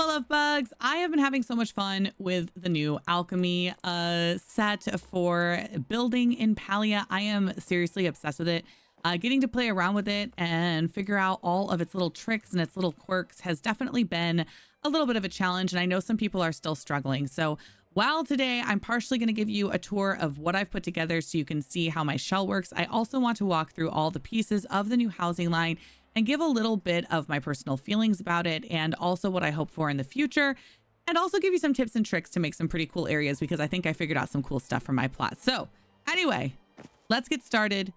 Hello, love bugs. I have been having so much fun with the new Alchemy set for building in Palia. I am seriously obsessed with it. Getting to play around with it and figure out all of its little tricks and its little quirks has definitely been a little bit of a challenge, and I know some people are still struggling. So while today I'm partially going to give you a tour of what I've put together so you can see how my shell works, I also want to walk through all the pieces of the new housing line and give a little bit of my personal feelings about it and also what I hope for in the future, and also give you some tips and tricks to make some pretty cool areas because I think I figured out some cool stuff for my plot. So anyway, let's get started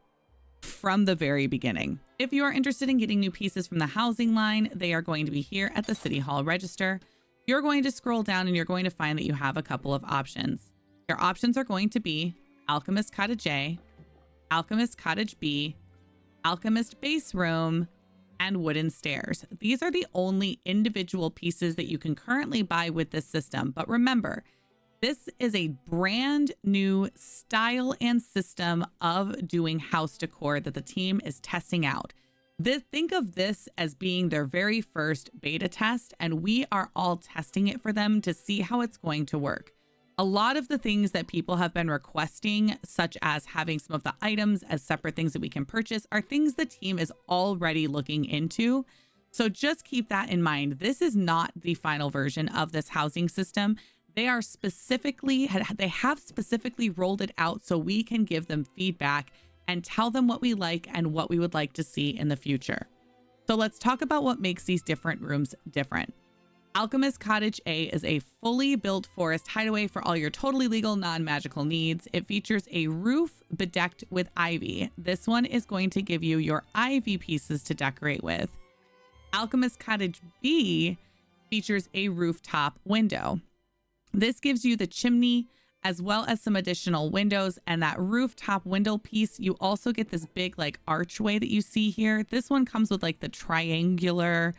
from the very beginning. If you are interested in getting new pieces from the housing line, they are going to be here at the City Hall register. You're going to scroll down and you're going to find that you have a couple of options. Your options are going to be Alchemist Cottage A, Alchemist Cottage B, Alchemist Base Room, and Wooden Stairs. These are the only individual pieces that you can currently buy with this system. But remember, this is a brand new style and system of doing house decor that the team is testing out. Think of this as being their very first beta test, and we are all testing it for them to see how it's going to work. A lot of the things that people have been requesting, such as having some of the items as separate things that we can purchase, are things the team is already looking into. So just keep that in mind. This is not the final version of this housing system. They have specifically rolled it out so we can give them feedback and tell them what we like and what we would like to see in the future. So let's talk about what makes these different rooms different. Alchemist Cottage A is a fully built forest hideaway for all your totally legal, non-magical needs. It features a roof bedecked with ivy. This one is going to give you your ivy pieces to decorate with. Alchemist Cottage B features a rooftop window. This gives you the chimney as well as some additional windows, and that rooftop window piece, you also get this big like archway that you see here. This one comes with like the triangular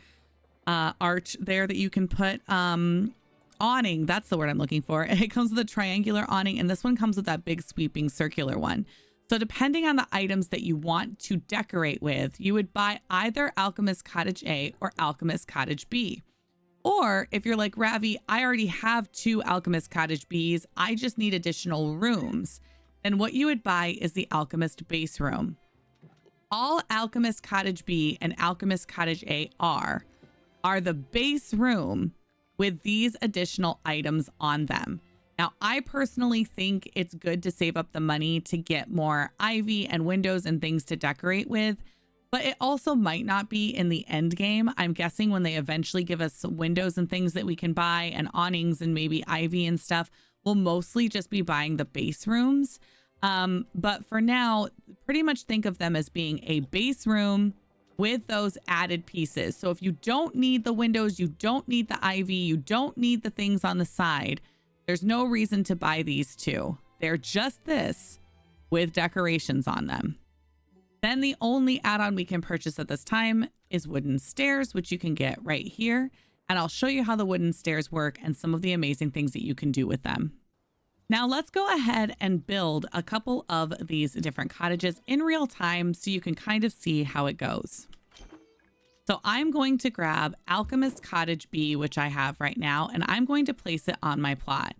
arch there that you can put awning. That's the word I'm looking for. It comes with a triangular awning, and this one comes with that big sweeping circular one. So depending on the items that you want to decorate with, you would buy either Alchemist Cottage A or Alchemist Cottage B. Or if you're like Ravi, I already have 2 Alchemist Cottage Bs, I just need additional rooms, then what you would buy is the Alchemist Base Room. All Alchemist Cottage B and Alchemist Cottage A are the base room with these additional items on them. Now, I personally think it's good to save up the money to get more ivy and windows and things to decorate with, but it also might not be in the end game. I'm guessing when they eventually give us windows and things that we can buy and awnings and maybe ivy and stuff, we'll mostly just be buying the base rooms. But for now, pretty much think of them as being a base room with those added pieces. So if you don't need the windows, you don't need the ivy, you don't need the things on the side, there's no reason to buy these 2. They're just this with decorations on them. Then the only add-on we can purchase at this time is Wooden Stairs, which you can get right here. And I'll show you how the wooden stairs work and some of the amazing things that you can do with them. Now let's go ahead and build a couple of these different cottages in real time so you can kind of see how it goes. So I'm going to grab Alchemist Cottage B, which I have right now, and I'm going to place it on my plot.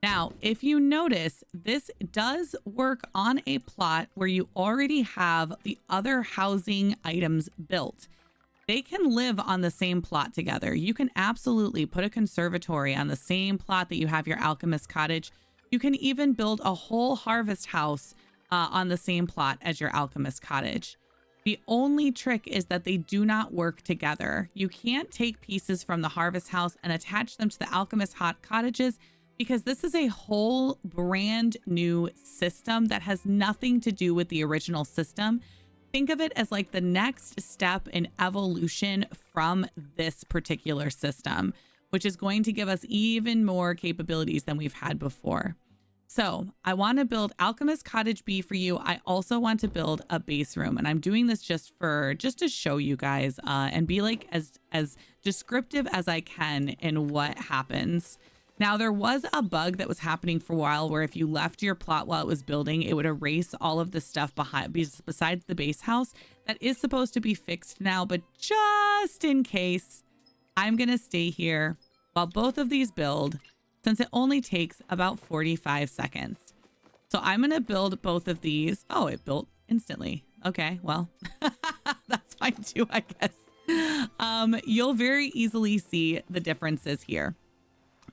Now, if you notice, this does work on a plot where you already have the other housing items built. They can live on the same plot together. You can absolutely put a conservatory on the same plot that you have your Alchemist Cottage. You can even build a whole harvest house on the same plot as your Alchemist Cottage. The only trick is that they do not work together. You can't take pieces from the harvest house and attach them to the Alchemist cottages because this is a whole brand new system that has nothing to do with the original system. Think of it as like the next step in evolution from this particular system, which is going to give us even more capabilities than we've had before. So I want to build Alchemist Cottage B for you. I also want to build a base room, and I'm doing this just to show you guys and be like as descriptive as I can in what happens. Now, there was a bug that was happening for a while where if you left your plot while it was building, it would erase all of the stuff besides the base house. That is supposed to be fixed now, but just in case, I'm going to stay here while both of these build, since it only takes about 45 seconds. So I'm going to build both of these. Oh, it built instantly. Okay, well, that's fine too, I guess. You'll very easily see the differences here.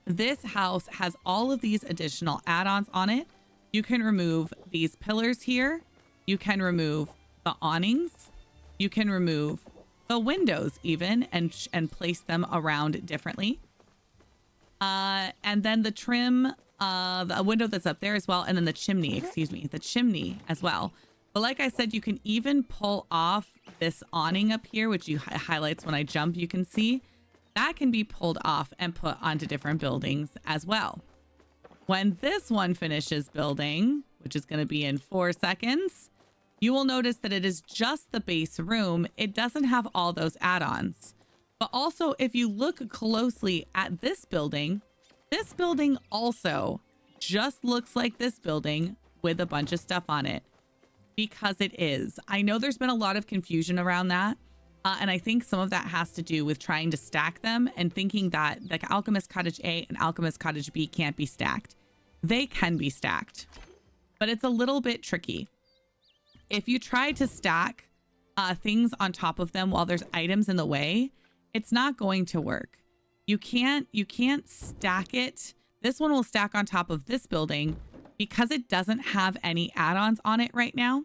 This house has all of these additional add-ons on it. You can remove these pillars here. You can remove the awnings. You can remove the windows even and place them around differently. And then the trim, the window that's up there as well. And then the chimney, the chimney as well. But like I said, you can even pull off this awning up here, which highlights when I jump, you can see. That can be pulled off and put onto different buildings as well. When this one finishes building, which is going to be in 4 seconds, you will notice that it is just the base room. It doesn't have all those add-ons. But also, if you look closely at this building also just looks like this building with a bunch of stuff on it, because it is. I know there's been a lot of confusion around that. And I think some of that has to do with trying to stack them and thinking that like Alchemist Cottage A and Alchemist Cottage B can't be stacked. They can be stacked, but it's a little bit tricky. If you try to stack things on top of them while there's items in the way, it's not going to work. You can't stack it. This one will stack on top of this building because it doesn't have any add-ons on it right now.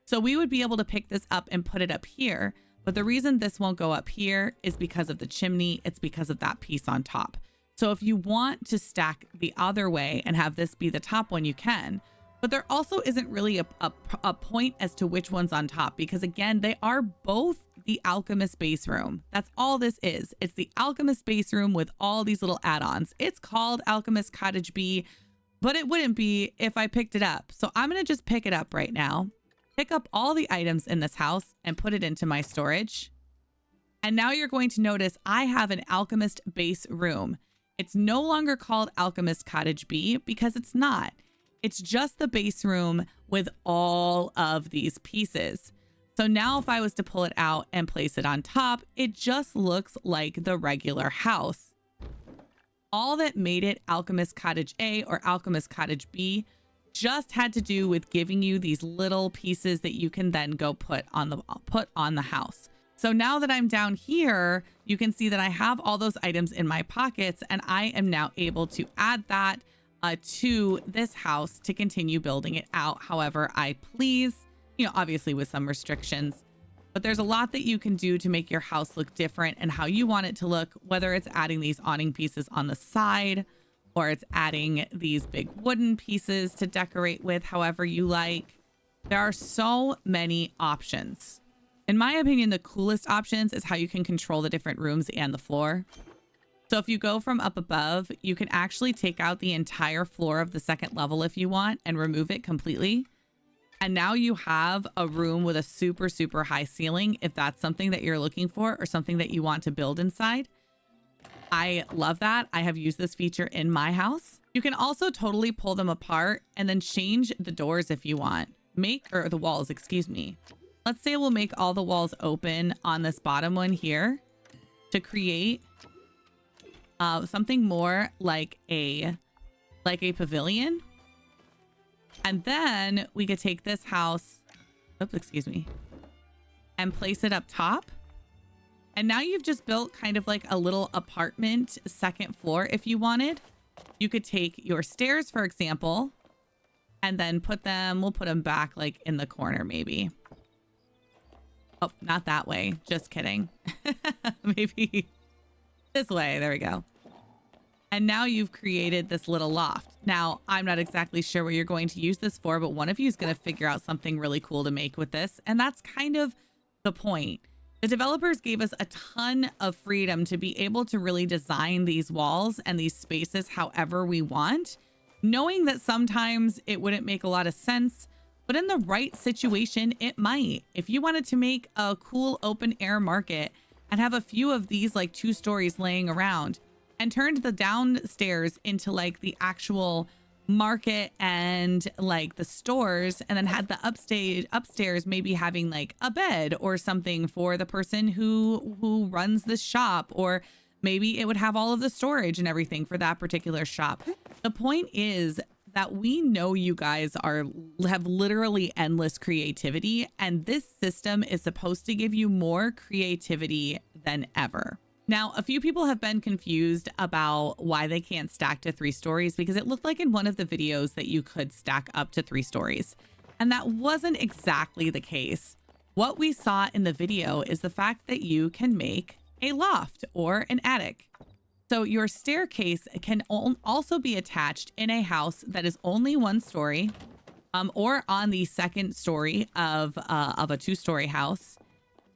So we would be able to pick this up and put it up here. But the reason this won't go up here is because of the chimney. It's because of that piece on top. So if you want to stack the other way and have this be the top one, you can. But there also isn't really a point as to which one's on top, because again, they are both the Alchemist base room. That's all this is. It's the Alchemist base room with all these little add-ons. It's called Alchemist Cottage B, but it wouldn't be if I picked it up. So I'm going to just pick it up right now, pick up all the items in this house and put it into my storage. And now you're going to notice I have an Alchemist base room. It's no longer called Alchemist Cottage B because it's not. It's just the base room with all of these pieces. So now if I was to pull it out and place it on top, it just looks like the regular house. All that made it Alchemist Cottage A or Alchemist Cottage B just had to do with giving you these little pieces that you can then go put on the house. So now that I'm down here, you can see that I have all those items in my pockets, and I am now able to add that to this house to continue building it out however I please, you know, obviously with some restrictions. But there's a lot that you can do to make your house look different and how you want it to look, whether it's adding these awning pieces on the side or it's adding these big wooden pieces to decorate with, however you like. There are so many options. In my opinion, the coolest options is how you can control the different rooms and the floor. So if you go from up above, you can actually take out the entire floor of the second level if you want and remove it completely. And now you have a room with a super, super high ceiling if that's something that you're looking for or something that you want to build inside. I love that. I have used this feature in my house. You can also totally pull them apart and then change the doors if you want. Or the walls, excuse me. Let's say we'll make all the walls open on this bottom one here to create something more like a pavilion. And then we could take this house, oops, excuse me, and place it up top. And now you've just built kind of like a little apartment second floor if you wanted. You could take your stairs, for example, and then we'll put them back like in the corner maybe. Oh, not that way. Just kidding. Maybe this way. There we go. And now you've created this little loft. Now, I'm not exactly sure what you're going to use this for, but one of you is going to figure out something really cool to make with this. And that's kind of the point. The developers gave us a ton of freedom to be able to really design these walls and these spaces however we want, knowing that sometimes it wouldn't make a lot of sense, but in the right situation, it might. If you wanted to make a cool open air market and have a few of these like 2 stories laying around and turned the downstairs into like the actual market and like the stores, and then had the upstairs maybe having like a bed or something for the person who runs the shop, or Maybe it would have all of the storage and everything for that particular shop. The point is that we know you guys have literally endless creativity, and this system is supposed to give you more creativity than ever. Now, a few people have been confused about why they can't stack to 3 stories, because it looked like in one of the videos that you could stack up to 3 stories. And that wasn't exactly the case. What we saw in the video is the fact that you can make a loft or an attic. So your staircase can also be attached in a house that is only 1 story, or on the 2nd story of a 2-story house,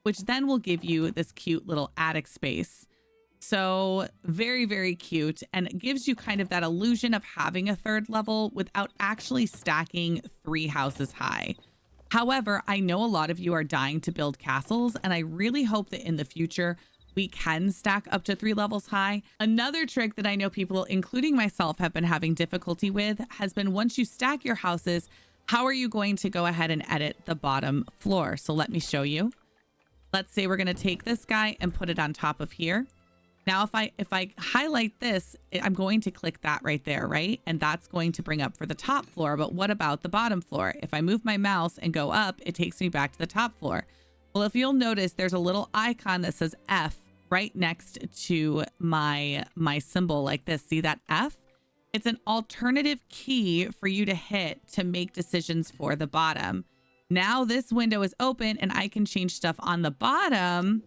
which then will give you this cute little attic space. So very, very cute, and it gives you kind of that illusion of having a 3rd level without actually stacking 3 houses high. However, I know a lot of you are dying to build castles, and I really hope that in the future we can stack up to 3 levels high. Another trick that I know people, including myself, have been having difficulty with has been, once you stack your houses, how are you going to go ahead and edit the bottom floor? So let me show you. Let's say we're going to take this guy and put it on top of here. Now, if I highlight this, I'm going to click that right there, right? And that's going to bring up for the top floor. But what about the bottom floor? If I move my mouse and go up, it takes me back to the top floor. Well, if you'll notice, there's a little icon that says F right next to my symbol like this. See that F? It's an alternative key for you to hit to make decisions for the bottom. Now this window is open and I can change stuff on the bottom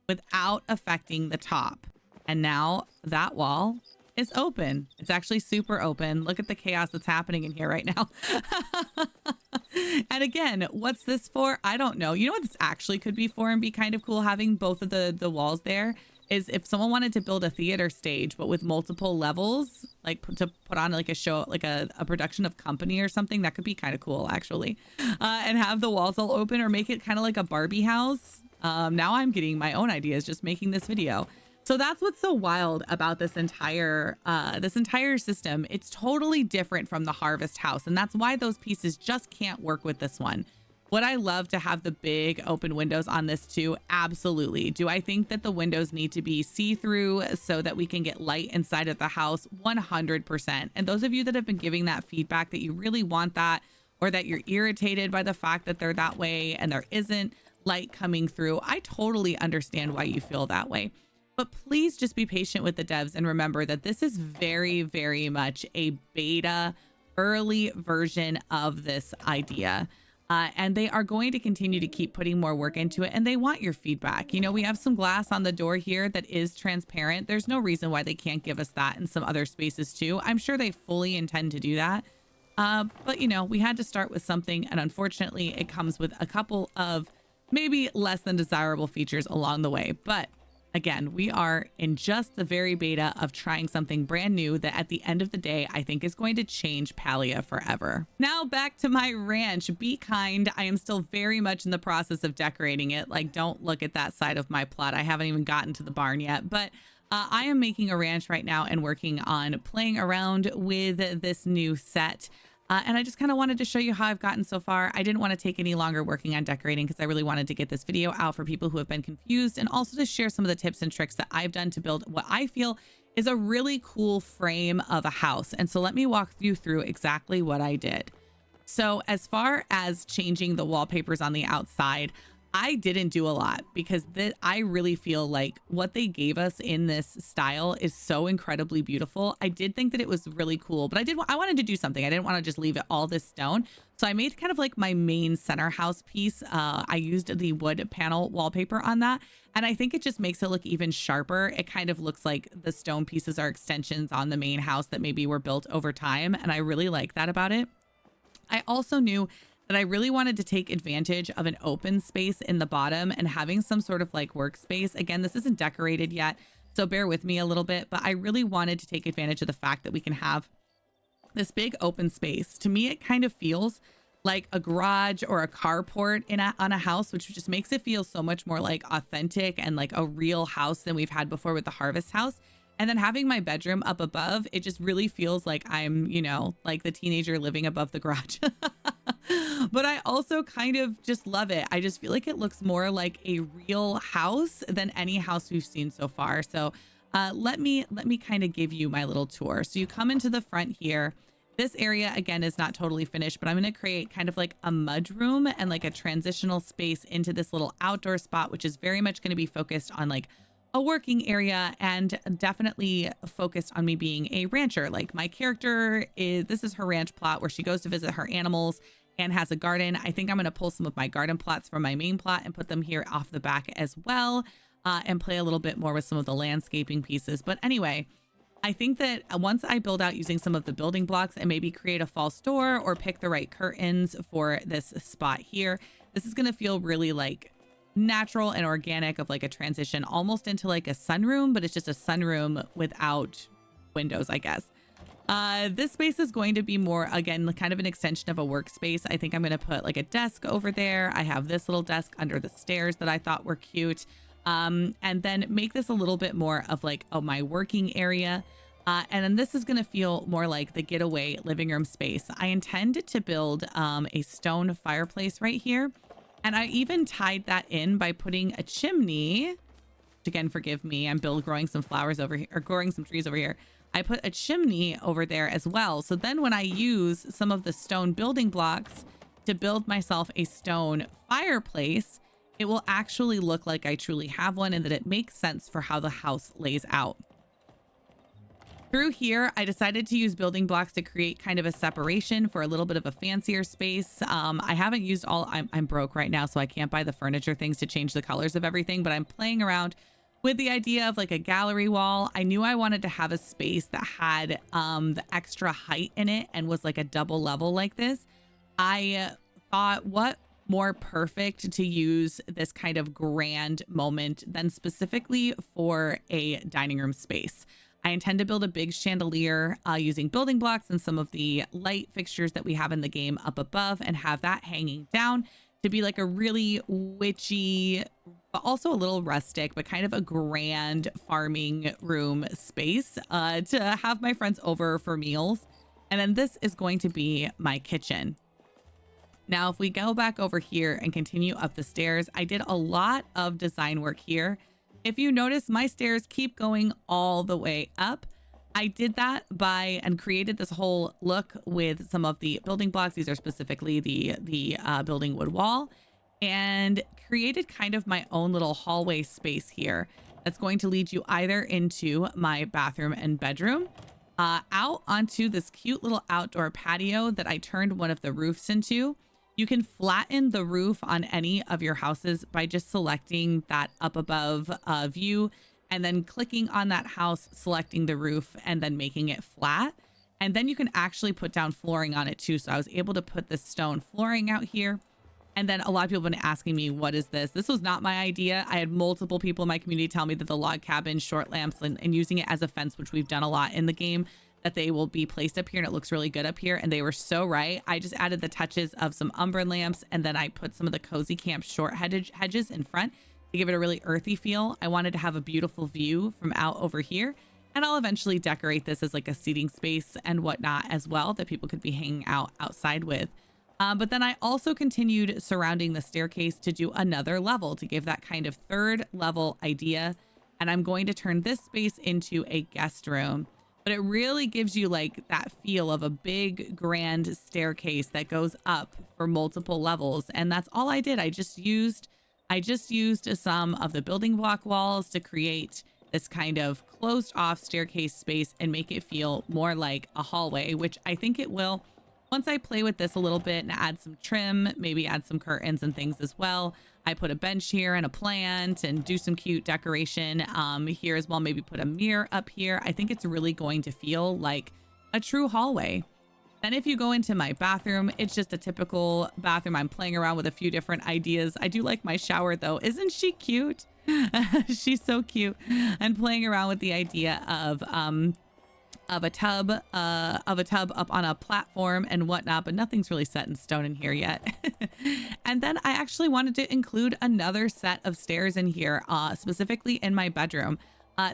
without affecting the top. And now that wall is open. It's actually super open. Look at the chaos that's happening in here right now. And again, what's this for? I don't know. You know what this actually could be for and be kind of cool having both of the walls there is if someone wanted to build a theater stage, but with multiple levels, like to put on like a show, like a production of Company or something, that could be kind of cool actually. And have the walls all open, or make it kind of like a Barbie house. Now I'm getting my own ideas just making this video. So that's what's so wild about this entire system. It's totally different from the Harvest House, and that's why those pieces just can't work with this one. Would I love to have the big open windows on this too? Absolutely. Do I think that the windows need to be see-through so that we can get light inside of the house? 100%. And those of you that have been giving that feedback that you really want that, or that you're irritated by the fact that they're that way and there isn't light coming through, I totally understand why you feel that way. But please just be patient with the devs and remember that this is very, very much a beta, early version of this idea. And they are going to continue to keep putting more work into it, and they want your feedback. You know, we have some glass on the door here that is transparent. There's no reason why they can't give us that in some other spaces too. I'm sure they fully intend to do that. But you know, we had to start with something, and unfortunately it comes with a couple of maybe less than desirable features along the way. But again, we are in just the very beta of trying something brand new that at the end of the day, I think is going to change Palia forever. Now back to my ranch. Be kind. I am still very much in the process of decorating it. Like, don't look at that side of my plot. I haven't even gotten to the barn yet, but I am making a ranch right now and working on playing around with this new set. And I just kind of wanted to show you how I've gotten so far. I didn't want to take any longer working on decorating because I really wanted to get this video out for people who have been confused, and also to share some of the tips and tricks that I've done to build what I feel is a really cool frame of a house. And so let me walk you through exactly what I did. So as far as changing the wallpapers on the outside, I didn't do a lot because I really feel like what they gave us in this style is so incredibly beautiful. I did think that it was really cool, but I wanted to do something. I didn't want to just leave it all this stone. So I made kind of like my main center house piece. I used the wood panel wallpaper on that, and I think it just makes it look even sharper. It kind of looks like the stone pieces are extensions on the main house that maybe were built over time, and I really like that about it. I also knew that I really wanted to take advantage of an open space in the bottom and having some sort of like workspace. Again, this isn't decorated yet, so bear with me a little bit, but I really wanted to take advantage of the fact that we can have this big open space. To me, it kind of feels like a garage or a carport on a house, which just makes it feel so much more like authentic and like a real house than we've had before with the Harvest House. And then having my bedroom up above, it just really feels like I'm, you know, like the teenager living above the garage. But I also kind of just love it. I just feel like it looks more like a real house than any house we've seen so far. So let me kind of give you my little tour. So you come into the front here. This area again is not totally finished, but I'm going to create kind of like a mud room and like a transitional space into this little outdoor spot, which is very much going to be focused on like a working area and definitely focused on me being a rancher. Like my character this is her ranch plot where she goes to visit her animals and has a garden. I think I'm going to pull some of my garden plots from my main plot and put them here off the back as well, and play a little bit more with some of the landscaping pieces. But anyway, I think that once I build out using some of the building blocks and maybe create a false door or pick the right curtains for this spot here, this is going to feel really like natural and organic, of like a transition almost into like a sunroom, but it's just a sunroom without windows, I guess. This space is going to be more, again, kind of an extension of a workspace. I think I'm going to put like a desk over there. I have this little desk under the stairs that I thought were cute. And then make this a little bit more of like my working area. And then this is going to feel more like the getaway living room space. I intend to build a stone fireplace right here. And I even tied that in by putting a chimney. Again, forgive me, I'm growing some flowers over here, or growing some trees over here. I put a chimney over there as well. So then when I use some of the stone building blocks to build myself a stone fireplace, it will actually look like I truly have one and that it makes sense for how the house lays out. Through here, I decided to use building blocks to create kind of a separation for a little bit of a fancier space. I haven't used all, I'm broke right now, so I can't buy the furniture things to change the colors of everything, but I'm playing around with the idea of like a gallery wall. I knew I wanted to have a space that had the extra height in it and was like a double level like this. I thought, what more perfect to use this kind of grand moment than specifically for a dining room space. I intend to build a big chandelier using building blocks and some of the light fixtures that we have in the game up above, and have that hanging down to be like a really witchy, but also a little rustic, but kind of a grand farming room space to have my friends over for meals. And then this is going to be my kitchen. Now, if we go back over here and continue up the stairs, I did a lot of design work here. If you notice, my stairs keep going all the way up. I did that and created this whole look with some of the building blocks. These are specifically the building wood wall, and created kind of my own little hallway space here that's going to lead you either into my bathroom and bedroom, out onto this cute little outdoor patio that I turned one of the roofs into. You can flatten the roof on any of your houses by just selecting that up above view and then clicking on that house, selecting the roof, and then making it flat. And then you can actually put down flooring on it too. So I was able to put this stone flooring out here. And then a lot of people have been asking me, what is this? This was not my idea. I had multiple people in my community tell me that the log cabin, short lamps, and using it as a fence, which we've done a lot in the game, that they will be placed up here and it looks really good up here. And they were so right. I just added the touches of some umber lamps, and then I put some of the cozy camp short hedges in front to give it a really earthy feel. I wanted to have a beautiful view from out over here, and I'll eventually decorate this as like a seating space and whatnot as well that people could be hanging out outside with. But then I also continued surrounding the staircase to do another level to give that kind of third level idea. And I'm going to turn this space into a guest room. But it really gives you like that feel of a big grand staircase that goes up for multiple levels. And that's all I did. I just used some of the building block walls to create this kind of closed off staircase space and make it feel more like a hallway, which I think it will once I play with this a little bit and add some trim, maybe add some curtains and things as well. I put a bench here and a plant and do some cute decoration here as well. Maybe put a mirror up here. I think it's really going to feel like a true hallway. Then if you go into my bathroom, it's just a typical bathroom. I'm playing around with a few different ideas. I do like my shower though. Isn't she cute? She's so cute. And playing around with the idea of a tub up on a platform and whatnot, but nothing's really set in stone in here yet. And then I actually wanted to include another set of stairs in here, specifically in my bedroom.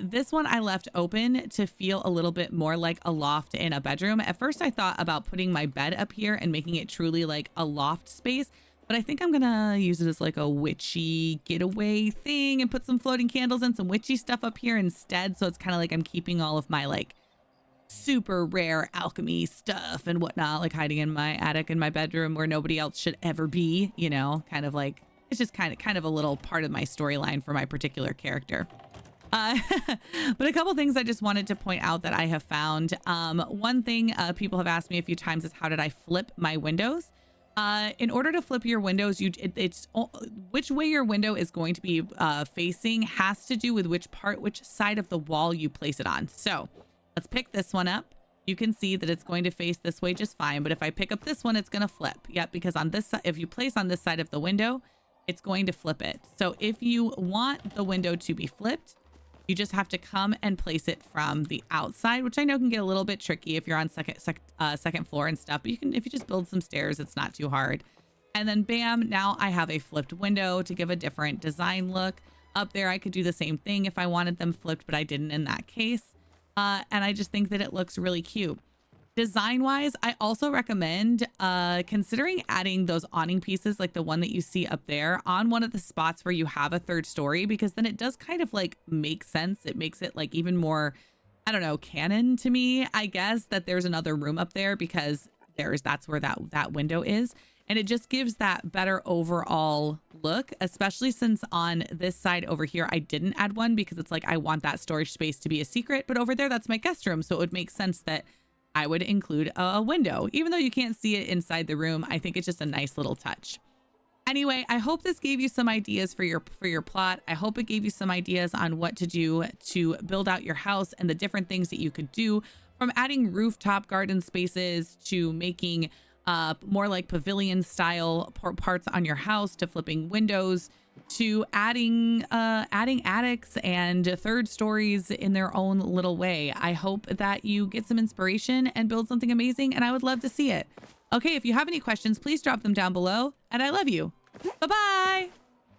This one I left open to feel a little bit more like a loft in a bedroom. At first I thought about putting my bed up here and making it truly like a loft space, but I think I'm gonna use it as like a witchy getaway thing and put some floating candles and some witchy stuff up here instead. So it's kind of like I'm keeping all of my like super rare alchemy stuff and whatnot, like hiding in my attic in my bedroom where nobody else should ever be, you know, kind of like it's just kind of a little part of my storyline for my particular character. But a couple things I just wanted to point out that I have found. One thing people have asked me a few times is how did I flip my windows? In order to flip your windows, it's which way your window is going to be facing has to do with which side of the wall you place it on. So let's pick this one up. You can see that it's going to face this way just fine. But if I pick up this one, it's going to flip. Yep, because on this side, if you place on this side of the window, it's going to flip it. So if you want the window to be flipped, you just have to come and place it from the outside, which I know can get a little bit tricky if you're on second floor and stuff. But you can, if you just build some stairs, it's not too hard. And then bam, now I have a flipped window to give a different design look. Up there, I could do the same thing if I wanted them flipped, but I didn't in that case. And I just think that it looks really cute. Design-wise, I also recommend considering adding those awning pieces like the one that you see up there on one of the spots where you have a third story, because then it does kind of like make sense. It makes it like even more, I don't know, canon to me, I guess, that there's another room up there because that's where that window is. And it just gives that better overall look, especially since on this side over here, I didn't add one because it's like I want that storage space to be a secret. But over there, that's my guest room. So it would make sense that I would include a window, even though you can't see it inside the room. I think it's just a nice little touch. Anyway, I hope this gave you some ideas for your plot. I hope it gave you some ideas on what to do to build out your house and the different things that you could do, from adding rooftop garden spaces to making more like pavilion style parts on your house, to flipping windows, to adding attics and third stories in their own little way. I hope that you get some inspiration and build something amazing, and I would love to see it. Okay, if you have any questions, please drop them down below, and I love you. Bye-bye.